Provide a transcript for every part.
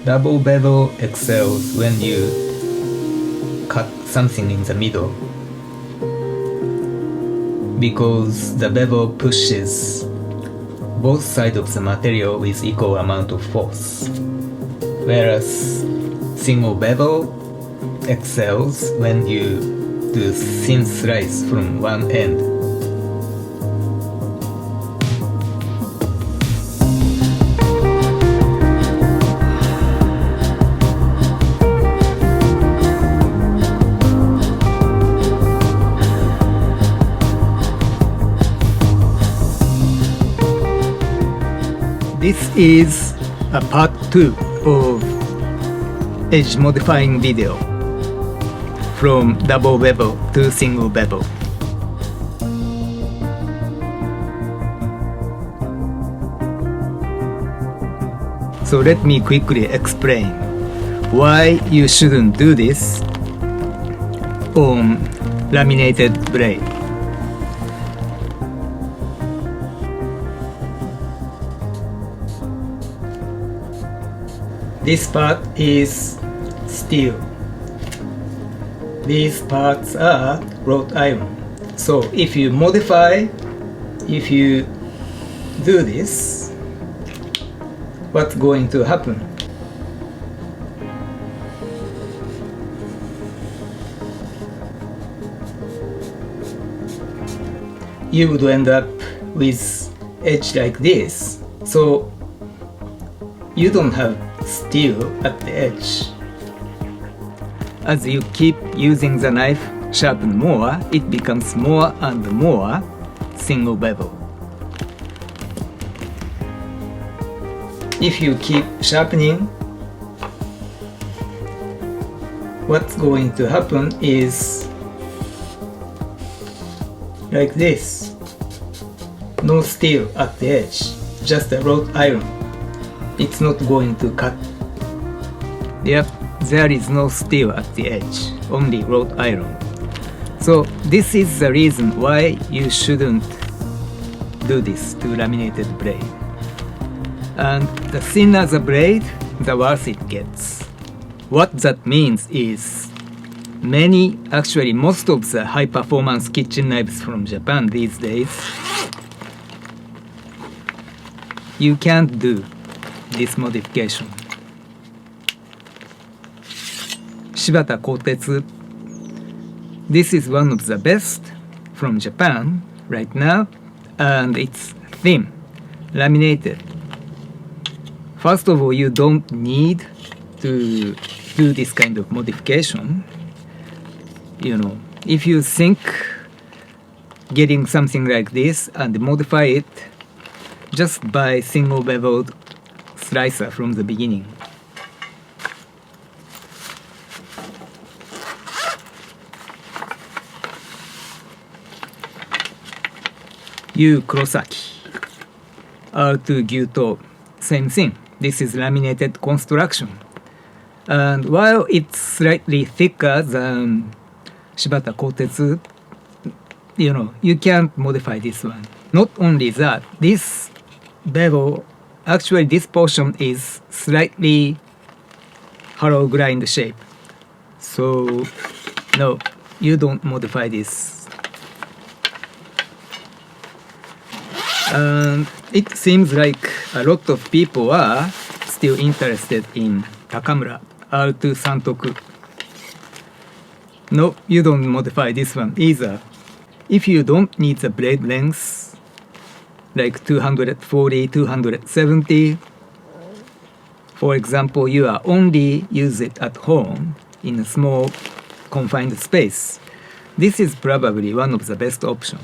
Double bevel excels when you cut something in the middle, because the bevel pushes both sides of the material with equal amount of force, whereas single bevel excels when you do thin slice from one end. This is a part 2 of edge modifying video from double bevel to single bevel. So let me quickly explain why you shouldn't do this on laminated blade. This part is steel. These parts are wrought iron. So if you do this, what's going to happen? You would end up with edge like this. So you don't have steel at the edge. As you keep using the knife sharpen more, it becomes more and more single bevel. If you keep sharpening, what's going to happen is like this. No steel at the edge, just a wrought iron. It's not going to cut. Yep, there is no steel at the edge, only wrought iron. So this is the reason why you shouldn't do this to laminated blade. And the thinner the blade, the worse it gets. What that means is most of the high performance kitchen knives from Japan these days, you can't do this modification. Shibata Kotetsu. This is one of the best from Japan right now, and it's thin, laminated. First of all, you don't need to do this kind of modification. If you think getting something like this and modify it, just buy single beveled slicer from the beginning. Yu Kurosaki. R2 Gyuto, same thing. This is laminated construction. And while it's slightly thicker than Shibata Kotetsu, you can't modify this one. Not only that, this bevel, actually this portion is slightly hollow grind shape. So no, you don't modify this. And it seems like a lot of people are still interested in Takamura R2 Santoku. No, you don't modify this one either. If you don't need the blade length, like 240, 270, for example, you are only use it at home in a small confined space, this is probably one of the best options.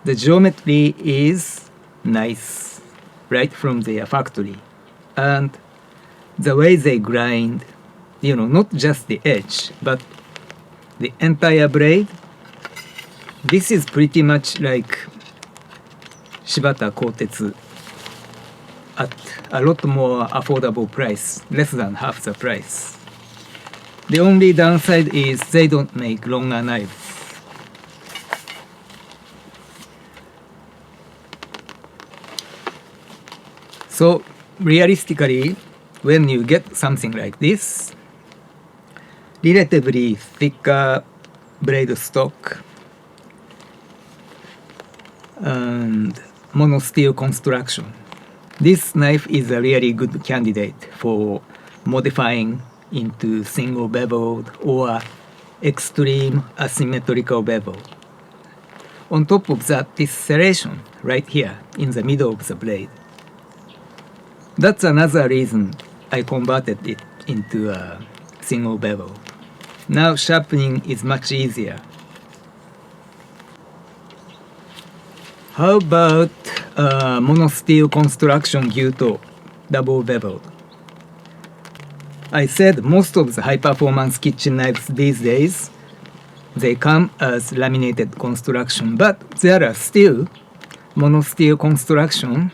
The geometry is nice, right from their factory. And the way they grind, not just the edge, but the entire blade, this is pretty much like Shibata Kotetsu at a lot more affordable price, less than half the price. The only downside is they don't make longer knives. So realistically, when you get something like this, relatively thicker blade stock and monosteel construction, this knife is a really good candidate for modifying into single beveled or extreme asymmetrical bevel. On top of that, this serration right here in the middle of the blade. That's another reason I converted it into a single bevel. Now sharpening is much easier. How about monosteel construction gyuto, double beveled? I said most of the high-performance kitchen knives these days, they come as laminated construction, but there are still monosteel construction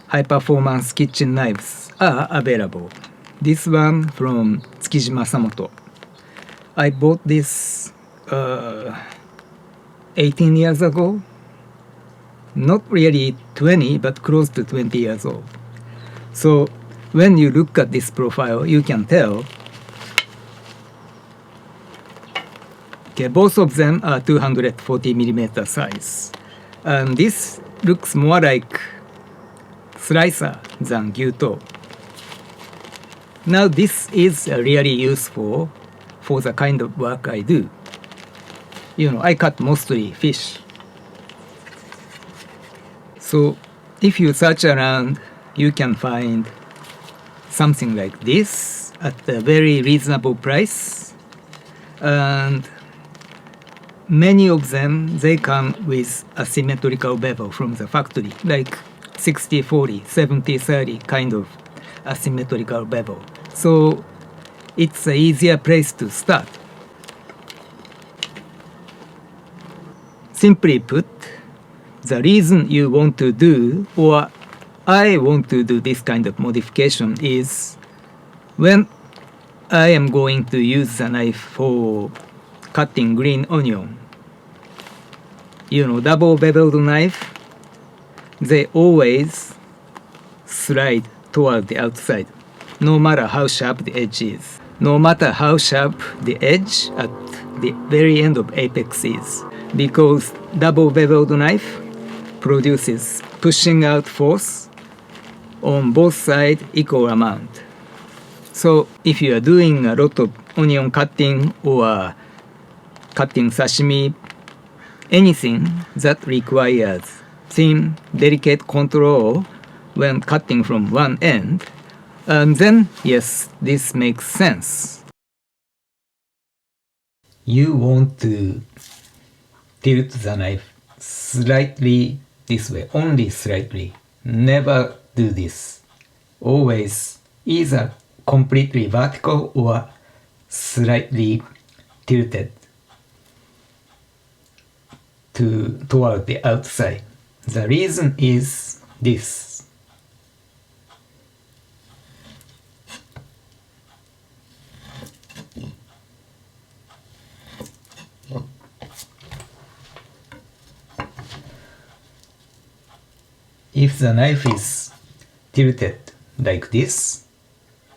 high-performance kitchen knives are available. This one from Tsukijima Samoto. I bought this 18 years ago. Not really 20, but close to 20 years old. So when you look at this profile, you can tell, okay, both of them are 240 millimeter size. And this looks more like slicer than gyuto. Now this is really useful for the kind of work I do. You know, I cut mostly fish. So if you search around, you can find something like this at a very reasonable price. And many of them, they come with asymmetrical bevel from the factory, like 60-40, 70-30 kind of asymmetrical bevel. So it's an easier place to start. Simply put, the reason you want to do, or I want to do this kind of modification is when I am going to use the knife for cutting green onion. You know, double beveled knife, they always slide toward the outside, no matter how sharp the edge is. No matter how sharp the edge at the very end of apex is. Because double beveled knife produces pushing out force on both sides equal amount. So if you are doing a lot of onion cutting or cutting sashimi, anything that requires thin, delicate control when cutting from one end, then yes, this makes sense. You want to tilt the knife slightly this way, only slightly. Never do this. Always either completely vertical or slightly tilted toward the outside. The reason is this. If the knife is tilted like this,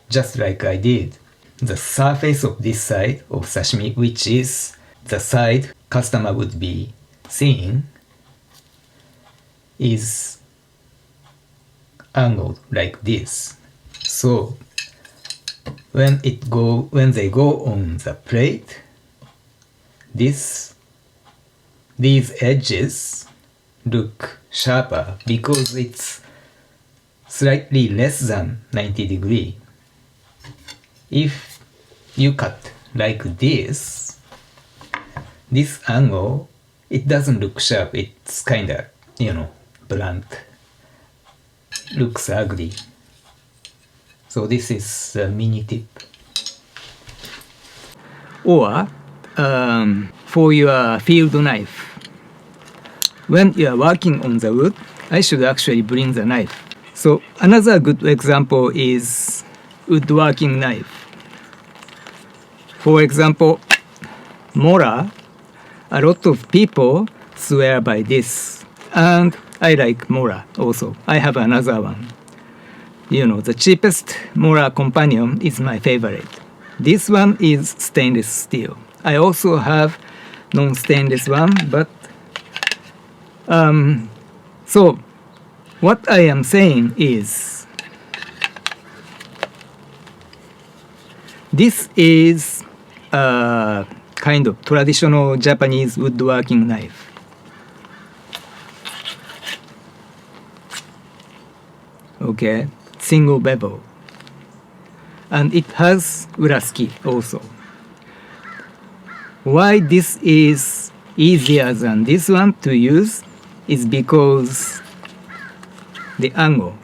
just like I did, the surface of this side of sashimi, which is the side customer would be seeing, is angled like this. So when they go on the plate, these edges look sharper because it's slightly less than 90 degrees. If you cut like this angle, it doesn't look sharp. It's kinda, blunt. Looks ugly. So this is a mini tip. Or for your field knife, when you are working on the wood, I should actually bring the knife. So another good example is woodworking knife. For example, Mora, a lot of people swear by this, and I like Mora also. I have another one. The cheapest Mora companion is my favorite. This one is stainless steel. I also have non-stainless one, but so what I am saying is this is a kind of traditional Japanese woodworking knife. Okay, single bevel. And it has uraski also. Why this is easier than this one to use is because the angle.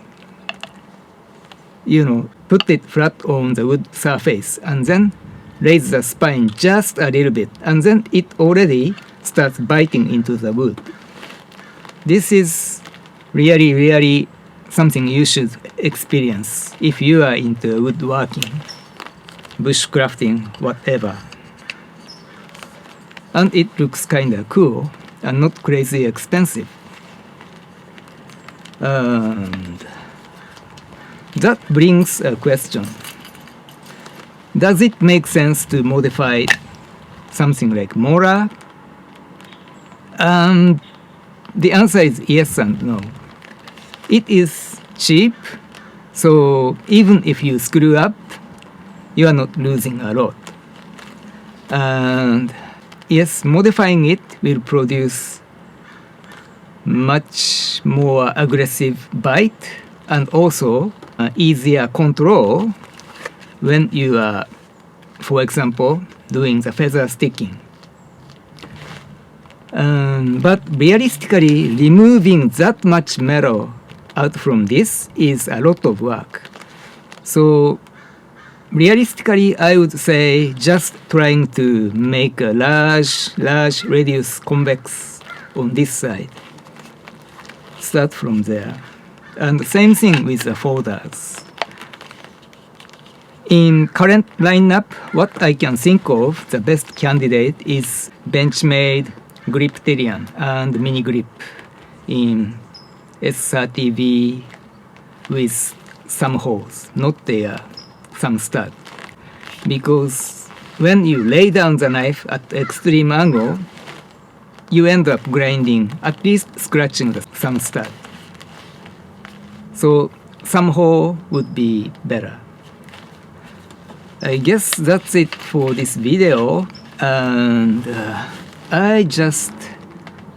Put it flat on the wood surface and then raise the spine just a little bit, and then it already starts biting into the wood. This is really, really something you should experience if you are into woodworking, bushcrafting, whatever. And it looks kinda cool and not crazy expensive. And that brings a question. Does it make sense to modify something like Mora? And the answer is yes and no. It is cheap, so even if you screw up, you are not losing a lot. And yes, modifying it will produce much more aggressive bite and also easier control when you are, for example, doing the feather sticking. But realistically, removing that much metal out from this is a lot of work. So realistically, I would say just trying to make a large radius convex on this side. Start from there. And the same thing with the folders. In current lineup, what I can think of, the best candidate is Benchmade Griptilian and Mini Grip in S30V with some holes, not there, some stud. Because when you lay down the knife at extreme angle, you end up grinding, at least scratching some stud. So some hole would be better. I guess that's it for this video, and I just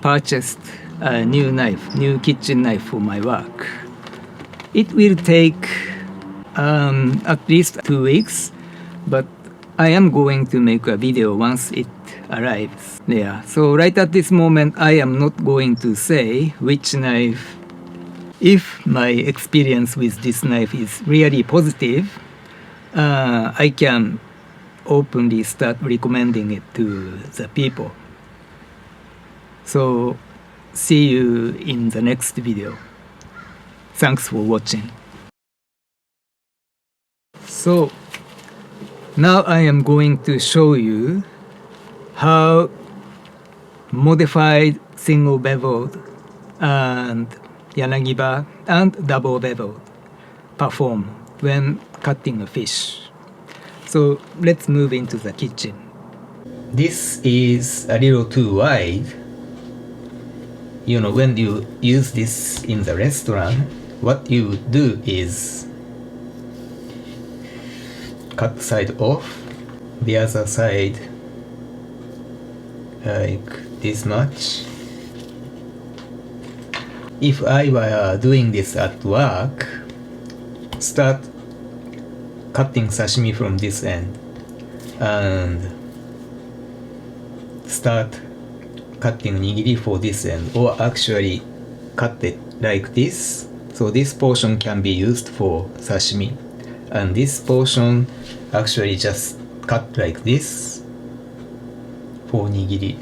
purchased a new kitchen knife for my work. It will take at least 2 weeks, but I am going to make a video once it arrives there. So right at this moment, I am not going to say which knife. If my experience with this knife is really positive, I can openly start recommending it to the people. So see you in the next video. Thanks for watching. So now I am going to show you how modified single beveled and Yanagiba and double beveled perform when cutting a fish. So let's move into the kitchen. This is a little too wide. When you use this in the restaurant, what you would do is cut side off, the other side like this much. If I were doing this at work, start cutting sashimi from this end and start cutting nigiri for this end, or actually cut it like this. So this portion can be used for sashimi, and this portion actually just cut like this for nigiri.